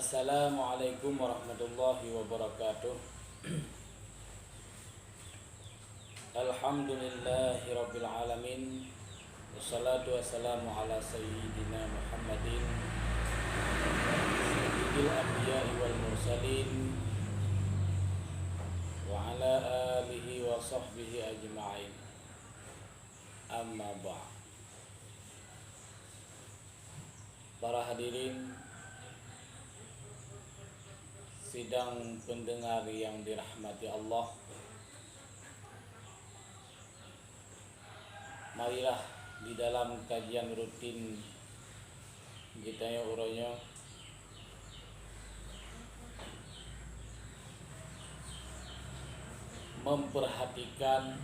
Assalamualaikum warahmatullahi wabarakatuh. Alhamdulillahi rabbil alamin. Wassalatu wassalamu ala sayyidina Muhammadin sayyidil anbiya'i wal mursalin wa ala alihi wa sahbihi ajma'in. Amma ba'd. Para hadirin sidang pendengar yang dirahmati Allah, marilah di dalam kajian rutin kita yang uronya memperhatikan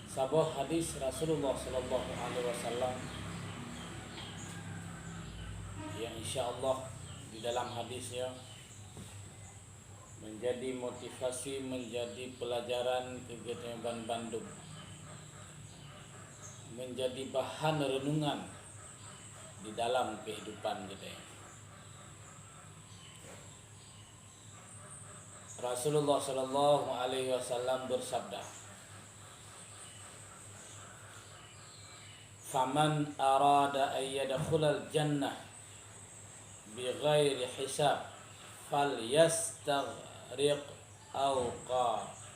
sebuah hadis Rasulullah sallallahu alaihi wasallam yang insyaallah di dalam hadisnya menjadi motivasi, menjadi pelajaran kegiatan Bandung, menjadi bahan renungan di dalam kehidupan kita. Rasulullah sallallahu alaihi wasallam bersabda, "Faman arada ay yadkhulal jannah bighairi hisab falyastaghriq awqatihi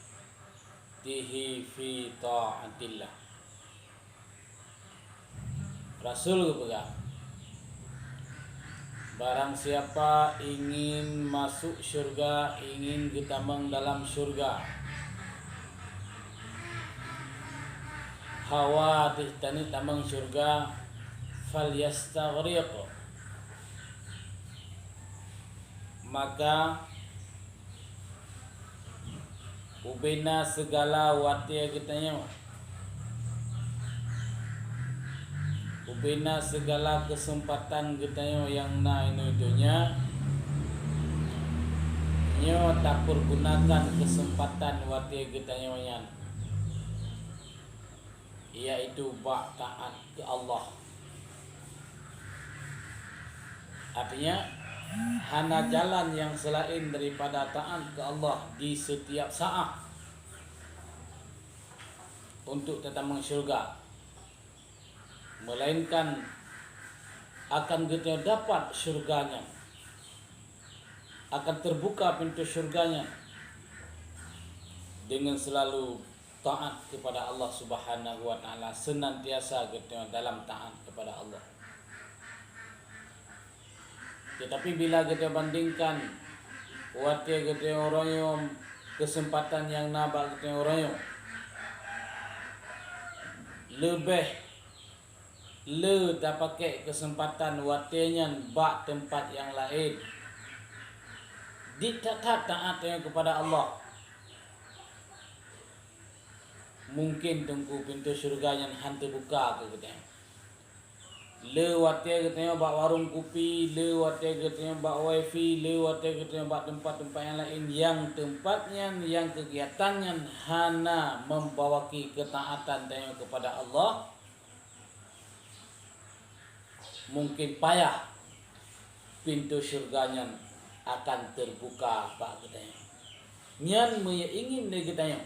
fi ta'atillah." Rasul berkata, barang siapa ingin masuk syurga, ingin getamang dalam syurga, hawa tani tamang syurga, falyastaghriq, maka ubena segala watia kitanya, ubena segala kesempatan kitanya yang itunya nyo tak pergunakan kesempatan watia kitanya yang yaitu bak taat ke Allah. Artinya hana jalan yang selain daripada taat ke Allah di setiap saat untuk tetap syurga, melainkan akan kita dapat syurganya, akan terbuka pintu syurganya dengan selalu taat kepada Allah Subhanahu wa taala, senantiasa kita dalam taat kepada Allah. Tetapi bila kita bandingkan watia kita orang yang kesempatan yang nabak kita orang yang lebih tak pakai kesempatan watianya bak tempat yang lain di taat kepada Allah, mungkin tunggu pintu syurga yang hantu buka ke kita. Le watia katanya bak warung kopi, le watia katanya bak wifi, le watia katanya bak tempat-tempat yang lain yang tempatnya, yang kegiatannya hana membawaki ketaatan tanya kepada Allah, mungkin payah pintu syurganya akan terbuka bak katanya. Nyan ingin dia katanya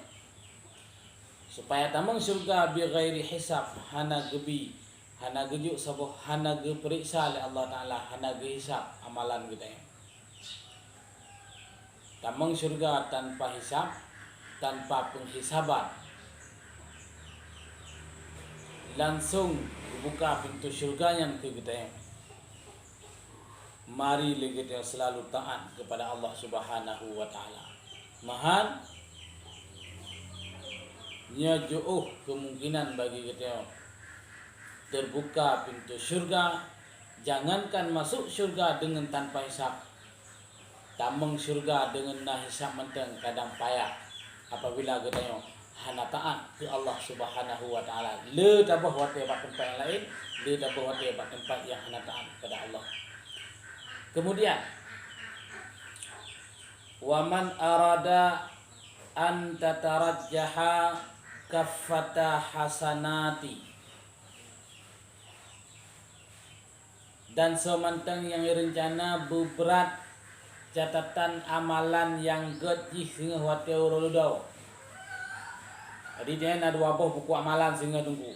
supaya tamang syurga bi ghairi hisab, hana gebi, hana gejuk sabuh, hana ge periksa oleh Allah Ta'ala, hana ge hisab amalan kita. Tamang syurga tanpa hisab, tanpa penghisaban, langsung buka pintu syurganya ke kita. Mari kita selalu taat kepada Allah Subhanahu wa taala. Mahan nya jauh kemungkinan bagi kita terbuka pintu syurga. Jangankan masuk syurga dengan tanpa hisab, tamang syurga dengan nah hisab menteng kadang payah apabila kita hana taat ke Allah Subhanahu wa taala. Le tabah wate bak tempat yang lain, le tabah wate bak tempat yang hana taat kepada Allah. Kemudian waman arada an tatarajjaha kaffata hasanati dan semantang yang rencana beberat catatan amalan yang gejih sehingga wate uruludau. Jadi dia ada wabah buku amalan sehingga tunggu.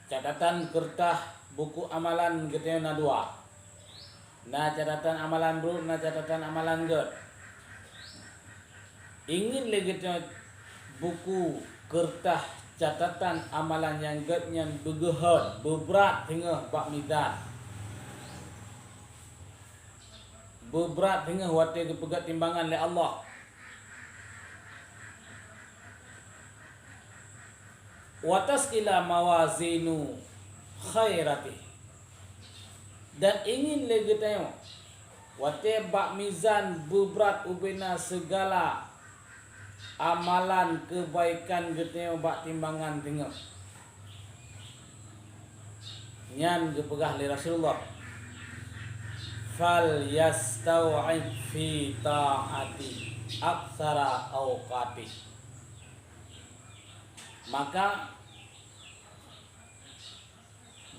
Catatan kertas buku amalan getnya na dua. Na catatan amalan bro, na catatan amalan get. Ingin lagi buku kertas catatan amalan yang getnya begehat, beberat hingga bak midan. Beberat hingga wate kepegat timbangan oleh Allah. Wataskila mawazinu khairati, dan ingin lagi tengok wate bak mizan beberat ubena segala amalan kebaikan geteo bak timbangan tengok nyan gepegah li Rasulullah fal yastau'id fi ta'ati aksara awqati, maka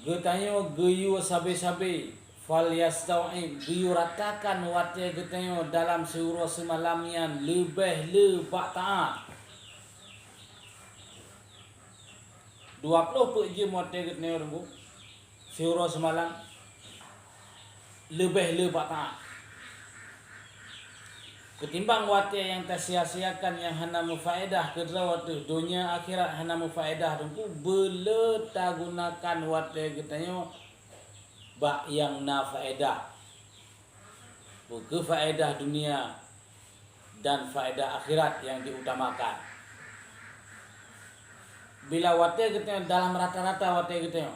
getanyo geyu sabe-sabe fal yastau'id geyu ratakan wate getanyo dalam seurus semalamian lebih lebak taat 20 je wate getanyo rembu seurus semalam lebih lebak taat ketimbang wate yang tersia-siakan yang hana mufaedah kedua wate dunia akhirat hana mufaedah tu bele ta gunakan wate getanyo bak yang na faedah buku faedah dunia dan faedah akhirat yang diutamakan. Bila wate getanyo dalam rata-rata wate getanyo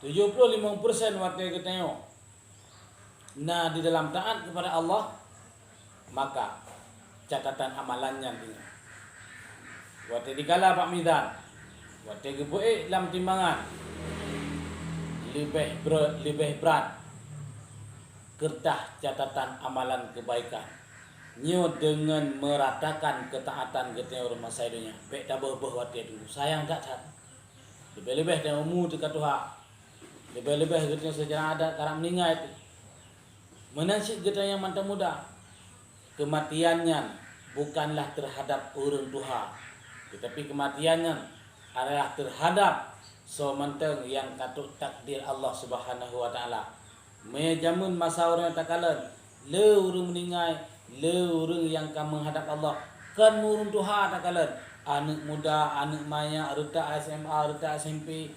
75% wate getanyo nah di dalam taat kepada Allah, maka catatan amalannya tinggal. Wate dikala pak mizan, wate gebuik dalam timbangan lebih berat kertas catatan amalan kebaikan. Nyo dengan meratakan ketaatan getnya rumah saya dunia. Baik tak berbuah wate dulu. Sayang tak cat. Lebih-lebih dan umur dekat Tuhan. Lebih-lebih getnya secara adat karang meninggal itu. Menasib kita yang mantan muda, kematiannya bukanlah terhadap orang Tuhan, tetapi kematiannya adalah terhadap sementang yang katut takdir Allah Subhanahu Wa Taala. Mejamun masa orang takalan, le orang meninggal, le orang yang akan menghadap Allah, kan orang Tuhan takalan, anak muda, anak maya, ruta SMA, ruta SMP.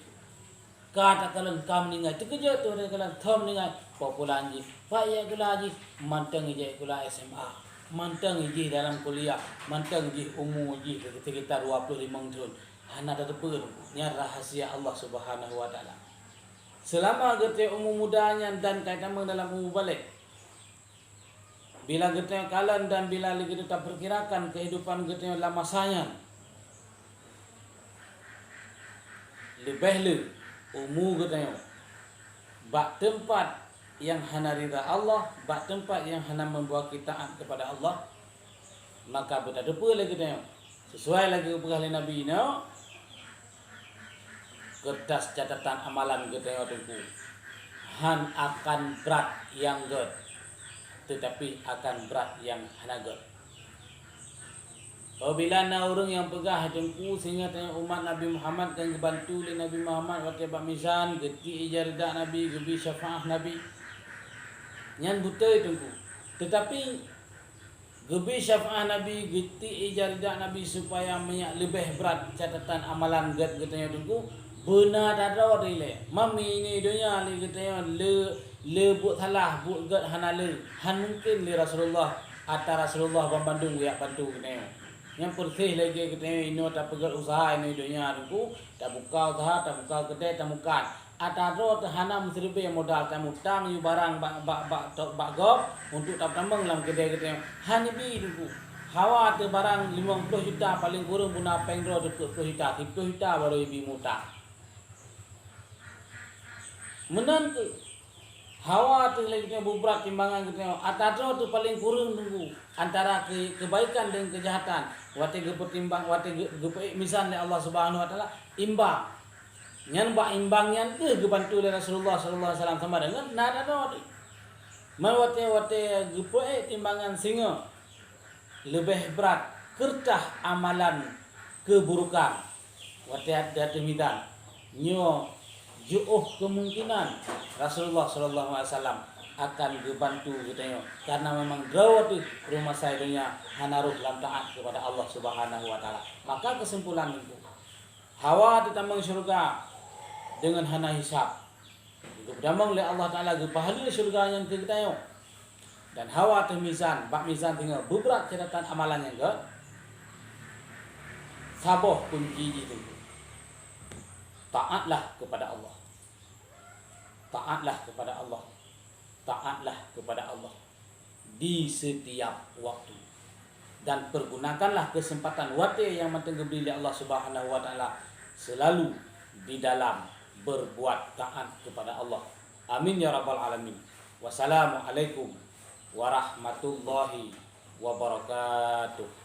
Kata kalian kam ningai terkejut tu kalian thom ningai populan ji pak ya kula ji manteng je kula SMA manteng ji dalam kuliah manteng ji umur ji sekitar 25 tahun hana terpeur nya rahasia Allah Subhanahu Wa Taala selama gete umur mudanya dan kaitan dalam umur balik bila gete kalian dan bila lagi kita perkirakan kehidupan gete dalam masanya lebih umur katanya bak tempat yang hana rida Allah, bak tempat yang hana membawa kita taat kepada Allah, maka berada pula lagi tanya sesuai lagi perkara Nabi no kertas catatan amalan katanya tunggu han akan berat yang ged tetapi akan berat yang hana ged. Apabila na orang yang pegah jengku sehingga tanya umat Nabi Muhammad kan bantu oleh Nabi Muhammad waktu bamisan geti ijardah Nabi gebi syafaah Nabi nyan buta tengku tetapi gebi syafaah Nabi geti ijardah Nabi supaya menyak lebih berat catatan amalan get getanya tengku benar ada rile mami ini dunia li getanya le buat salah buat get hana le han mungkin li Rasulullah atau Rasulullah Bandung ya bantu getanya yang pertih lagi kita ino tak pegat usaha ini dunia tu tak buka usaha tak buka kedai tak mukan atau terhana mesti yang modal tak mutang yu barang bak gop untuk tak tambang dalam kedai kita hanya bi tu hawa tu barang 50 juta paling kurang guna pengro 20 juta 30 juta baru ibi mutang menan hawa tu lagi berat timbangan kita atau tu paling kurang tunggu antara kebaikan dan kejahatan wate ge pertimbang wate ge misan oleh Allah Subhanahu Wa Taala imbang Nyan ba imbang nyan ke gebantu oleh Rasulullah sallallahu alaihi wasallam sama dengan nada no. Mawate gepoe timbangan singa lebih berat kertah amalan keburukan. Wate ada temidan nyo jauh kemungkinan Rasulullah sallallahu alaihi wasallam akan gebantu katanya karena memang gawat rumah saya dunia hanaruh dalam taat kepada Allah Subhanahu wa taala. Maka kesimpulan itu hawa ditambang syurga dengan hana hisab. Itu berdamang oleh Allah taala ge pahala syurga yang ke kita dan hawa teh mizan, bak mizan tinggal beberat catatan amalannya ke saboh kunci itu. Taatlah kepada Allah. Taatlah kepada Allah. Taatlah kepada Allah di setiap waktu. Dan pergunakanlah kesempatan wate yang diberi oleh Allah Subhanahu wa taala selalu di dalam berbuat taat kepada Allah. Amin ya rabbal alamin. Wassalamualaikum warahmatullahi wabarakatuh.